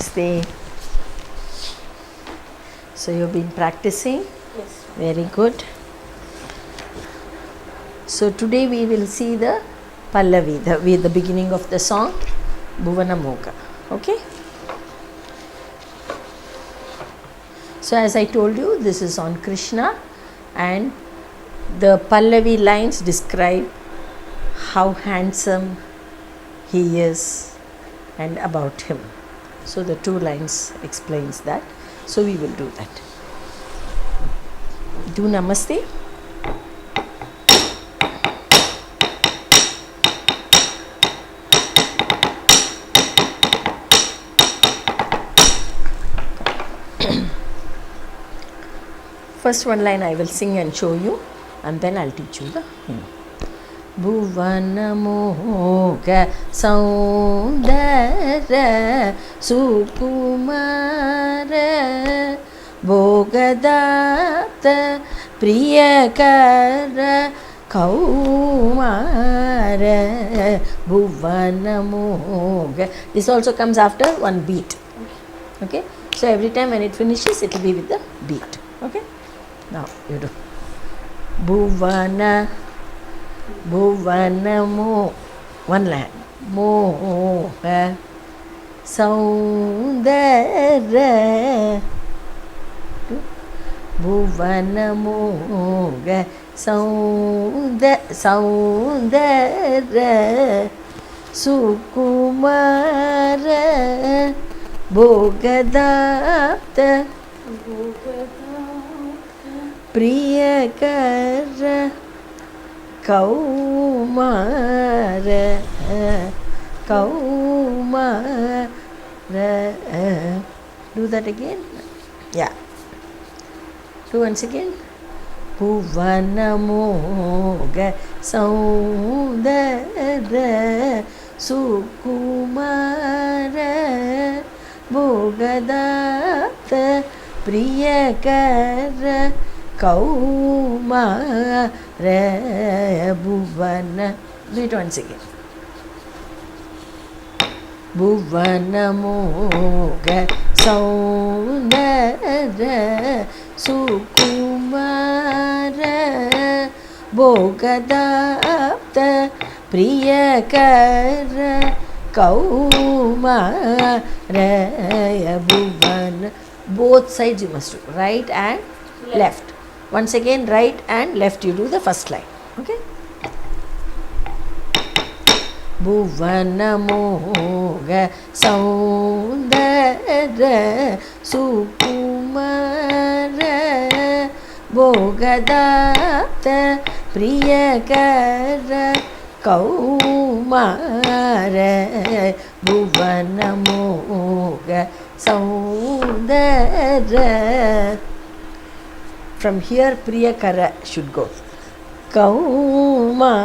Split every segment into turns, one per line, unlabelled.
Namaste. So you've been practicing?
Yes.
Very good. So today we will see the Pallavi, the beginning of the song Bhuvana Moga. Okay? So as I told you, this is on Krishna, and the Pallavi lines describe how handsome he is and about him. So the two lines explains that. So we will do that. Do Namaste. First one line I will sing and show you, and then I'll teach you the hymn. Bhuvana Moga Saundara Sukumara Bhogadata Priyakara Kaumara Bhuvana Moga. This also comes after one beat. Okay? So every time when it finishes, it will be with the beat. Okay? Now you do. Bhuvana Mo, one line. Moha Saundara. Bhuvana Moga Saundara Sukumara Bhogadata Priyakara Kaumara. Do that again. Yeah. Do once again. Bhuvana Moga Saundara Sukumara Bhogadata Priyakara Kaumara Bhuvana. Do it once again. Bhuvana Moga Saundara Sukumara Bhogadapta Priyakara Kaumara Bhuvana. Both sides you must do, right and left. Once again, right and left you do the first line. Okay? Bhuvana Moga Saundara Sukumara Bhogadata Priyakara Kaumara Bhuvana Moga Saundara. From here Priyakara should go. Kaumara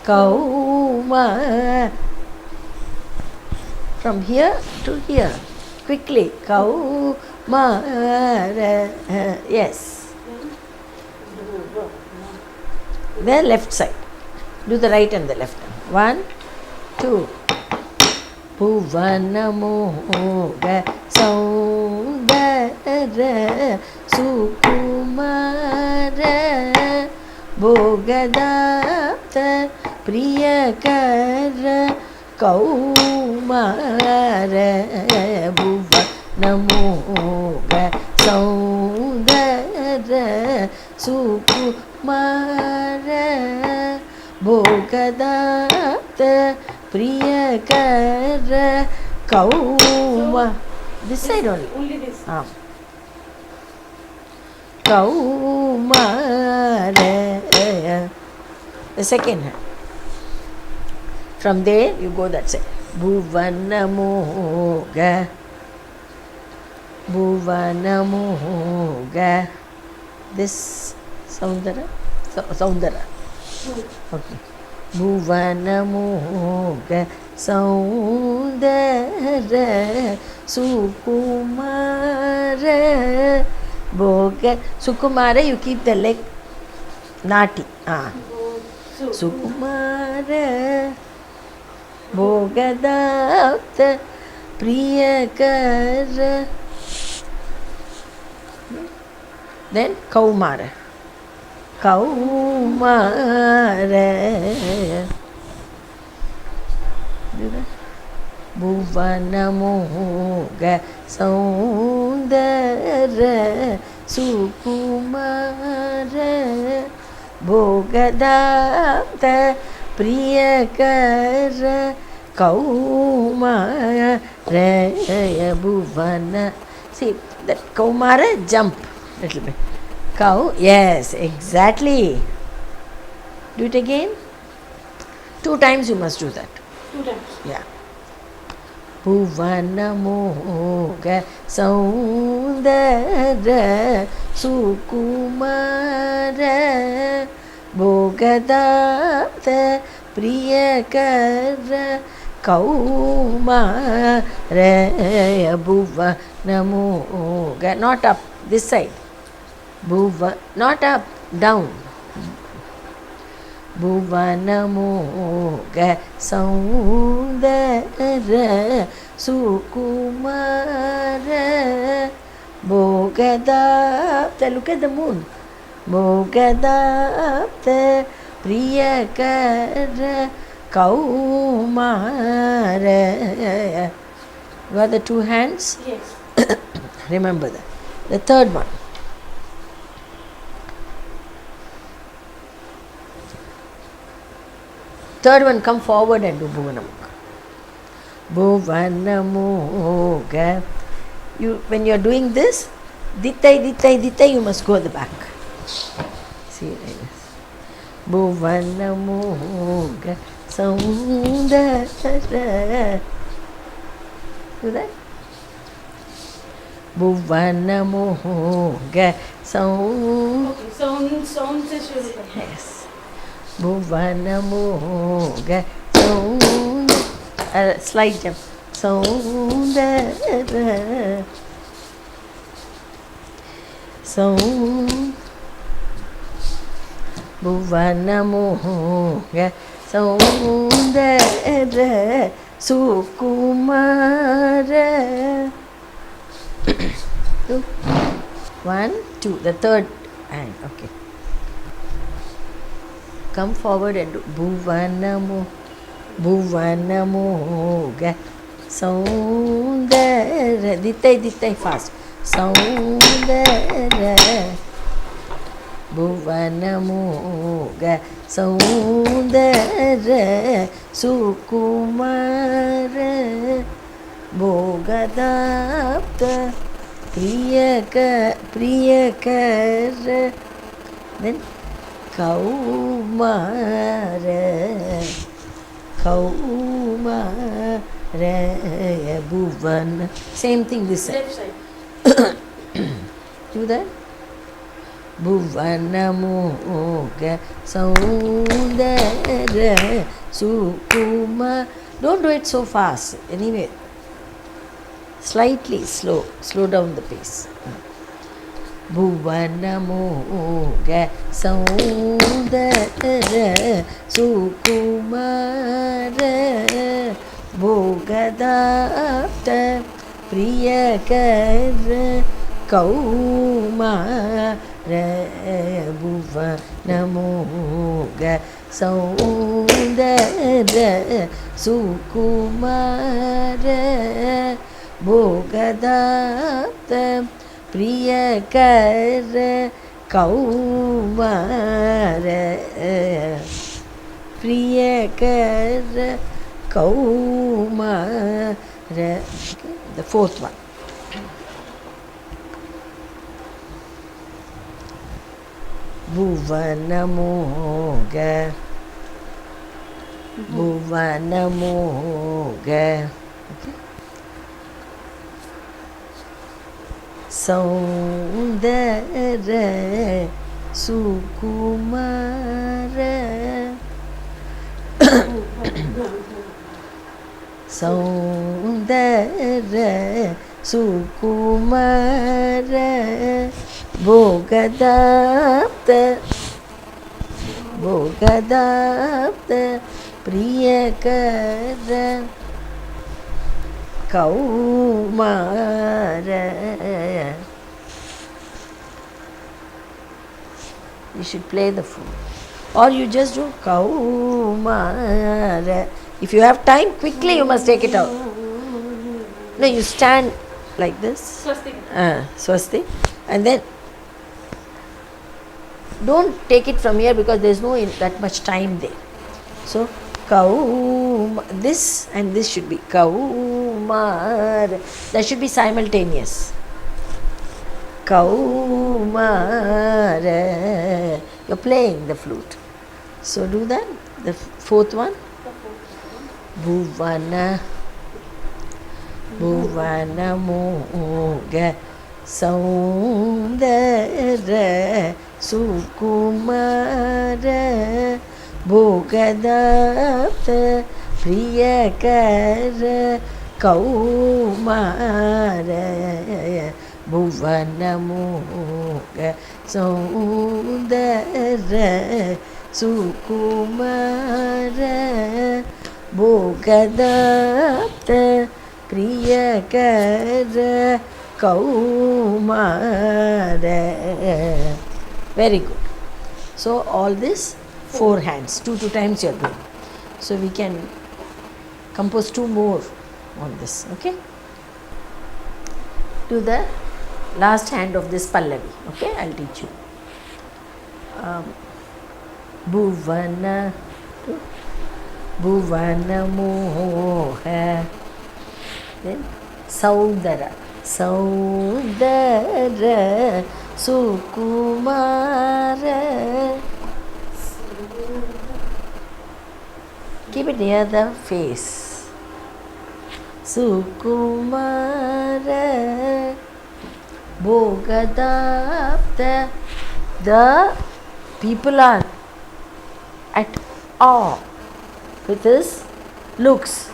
Kaumara. From here to here. Quickly. Kaumara. Yes. The left side. Do the right and the left. 1, 2. Bhuvana Moga Saundara Sukumara Bhogadata Priyakara Kaumara Bhuvana Moga Saundara Sukumara Bhogadata Priyakara Kauma. This side only.
Only this.
Kaumara. The second hand. From there you go that side. Bhuvana Moga. Bhuvana Moga. This Saundara. Saundara. Okay. Bhuvana Moga Saundara Sukumara Bhoga. Sukumara, you keep the leg nati. Sukumara भोगदाप्त प्रियकर. Then Kaumara. Kaumara. Bhuvanamoga Saundara Sukumara Bhogadapta Priyakara Kaumara Bhuvana. See that Kaumara, jump little bit. Cow, yes, exactly. Do it again. 2 times you must do that.
2 times.
Yeah. Bhuvanamoga Saundara Sukumara Bhogadapta Priyakara Kaumara Bhuvanamoga. Not up, this side. Bhuva, not up, down. Bhuvanamoga Saundara Sukumara Bhogadapta. Look at the moon. Bhogadapta Priyakara Kaumara. You have the 2 hands?
Yes.
Remember that. The third one. Third one, come forward and do Bhuvanamoga. Bhuvanamoga. You, when you are doing this, Dittai, you must go at the back. See, like this. Bhuvanamoga Saundara. Do that. Bhuvanamoga Saundara.
Okay, sound से शुरू करते हैं.
Yes. Bhuvanamoga Saundara. Slide jump. Saundara. Bhuvanamoga Saundara Sukumara. 2, 1, 2. The third hand. Okay. Come forward and do Bhuvanamoga Saundara. Dittai fast. Saundara. Bhuvanamoga Saundara Sukumara Bhogadapta Priyakara. Then Kaumara Bhuvana. Same thing this side.
Left side.
Do that. Bhuvanamoga Saundara Sukuma. Don't do it so fast. Anyway, slightly slow. Slow down the pace. Bhuvanamoga Saundara Sukumara Bhogadapta Priyakara Kaumara Bhuvanamoga Saundara Sukumara Bhogadapta Priyakara Kaumara Priyakara Kaumara. Okay, the fourth one. Bhuvanamoga Bhuvanamoga. Okay. Saundara Sukumara Saundara Sukumara Bhogadapta Priyakara Kaumara. You should play the flute. Or you just do Kaumara. If you have time, quickly you must take it out. No, you stand like this.
Swastika.
Swasti. And then don't take it from here because there is no that much time there. So, this and this should be Kaumar. That should be simultaneous. Kaumar. You're playing the flute. So do that. The fourth one. Bhuvana. Bhuvana Moga Saundara Sukumara Bhogadapta Priyakara Kaumara Bhuvana Moga Saundara Sukumara Bhogadapta Priyakara Kaumara. Very good. So all this 4 hands, 2 times you are doing. So we can compose 2 more on this. Okay. Do the last hand of this Pallavi. Okay, I'll teach you. Bhuvana. Bhuvana Moha. Then Saudara. Saudara Sukumara. Keep it near the face. Sukumara Bhogadapta. The people are at awe with his looks.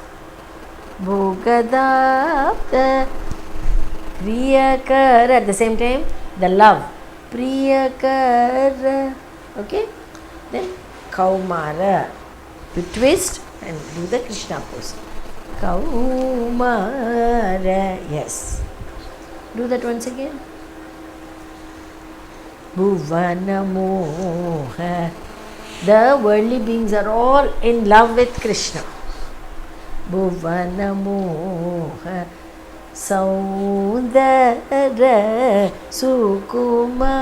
Bhogadapta Priyakara. At the same time, the love. Priyakara. Okay. Then Kaumara. You twist and do the Krishna pose. Kaumara. Yes. Do that once again. Bhuvana Moha. The worldly beings are all in love with Krishna. Bhuvana Moha Saundara Sukumara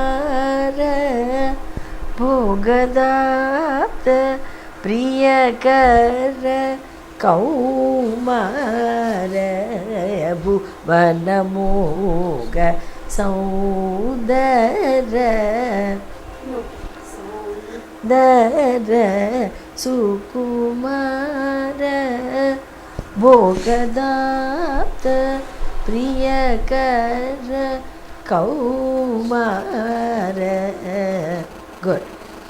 Bhogadapta Priyakara Kaumara Bhuvana Moga Saundara Dara Sukumara Bhogadapta Priyakara Kaumara. Good.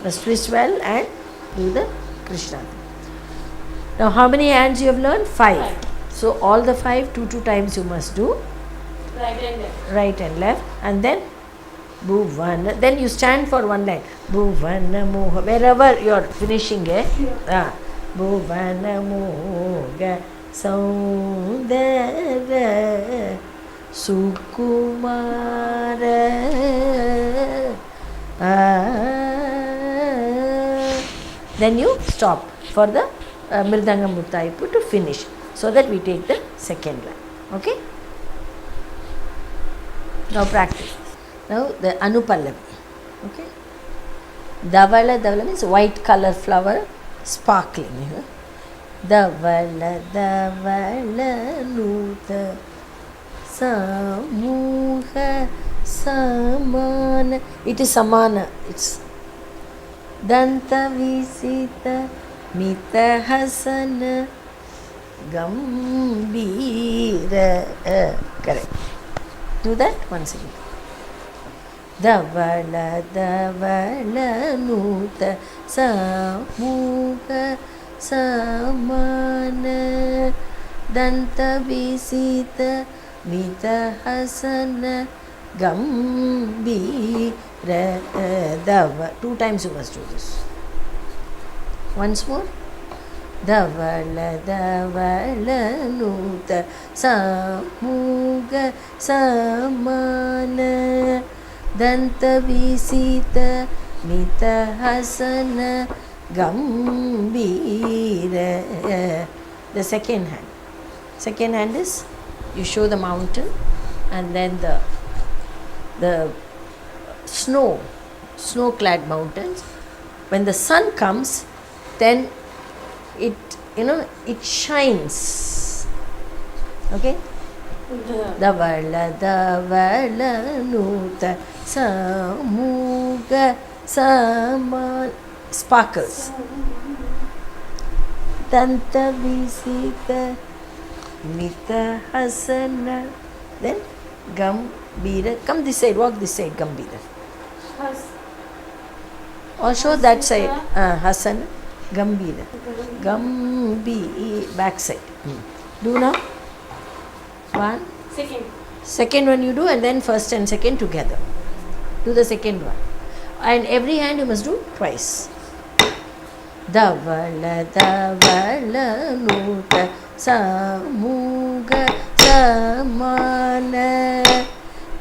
Let's twist well and do the Krishna. Now how many hands you have learned? 5. So all the 5, 2 times you must do.
Right and left.
Right and left. And then Bhuvana. Then you stand for one line. Bhuvana Moha. Wherever you are finishing it. Bhuvana Moga Saundara Sukumara. Then you stop for the Mridanga Muttaipu to finish, so that we take the second line. Okay. Now practice. Now the Anupallavi. Okay. Davala. Davala means white color flower, sparkling. Davala Davala Nuta Samuha Samana. It is Samana. It's Danta Visita Mita Hasana Gambira. Correct. Do that once again. Davala Davala Nuta Samuha Samana Danta Visita Mita Hasana Gambira. Dava. 2 times you must do this. Once more. Dhavala dhavala nuta samuga samana Danta visita mita hasana gambira. The second hand. Second hand is you show the mountain and then the snow-clad mountains. When the sun comes, then it shines. Okay? Dhavala dhavala nuta samuga saman sparkles. Danta visita mita hasana. Then gambira. Come this side, walk this side, gambira. Or show that side. Hasana, gambira. Gambi, back side. Do now. One. Second one you do, and then first and second together. Do the second one. And every hand you must do twice. Dhavala dhavala nuta samuga samana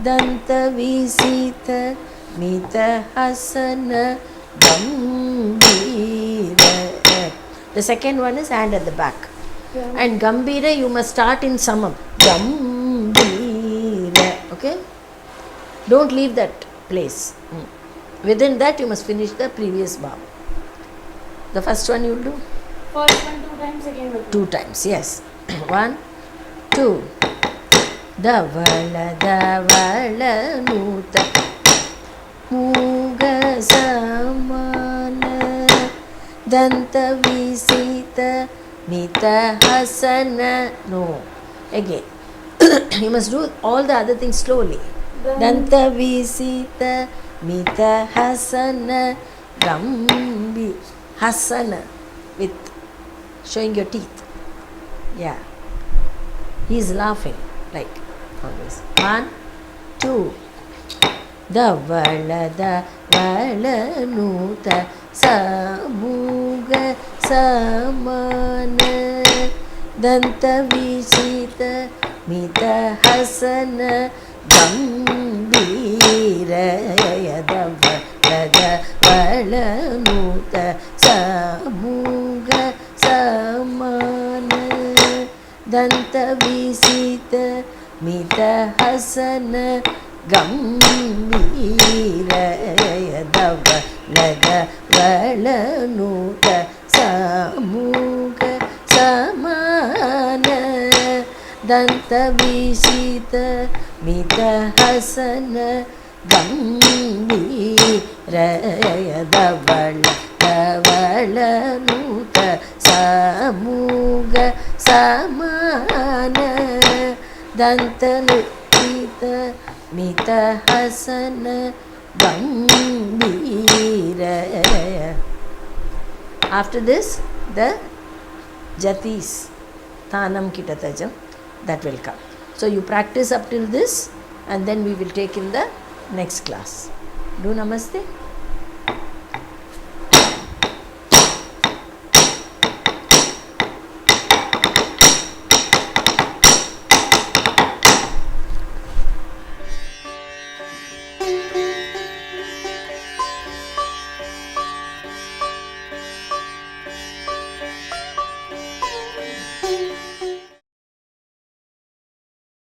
Danta visita mita hasana gambira. The second one is hand at the back. Yeah. And gambira you must start in samam. Gambira. Okay? Don't leave that place. Within that you must finish the previous bhav. The first one you will do?
First one 2 times, second one
2 times, yes. 1, 2. Dhavala dhavala nuta muga samana Danta visita mita hasana. No. Again. You must do all the other things slowly. Danta visita mita hasana gambi. Hasana, with showing your teeth. Yeah. He is laughing like always. 1, 2. Dhavala dhavala nuta samuga samana Danta visita mita hasana gambira. Dhavala nuta samuga samana Danta visita mita hasana gambira. Dhavala dhavala nuta samuga samana Danta visita mita hasana gambira. Dhavala dhavala nuta samuga samana Danta visita mita hasana gambira. After this, the jatis, thanam kitatajam, that will come. So you practice up till this, and then we will take in the next class. Do namaste.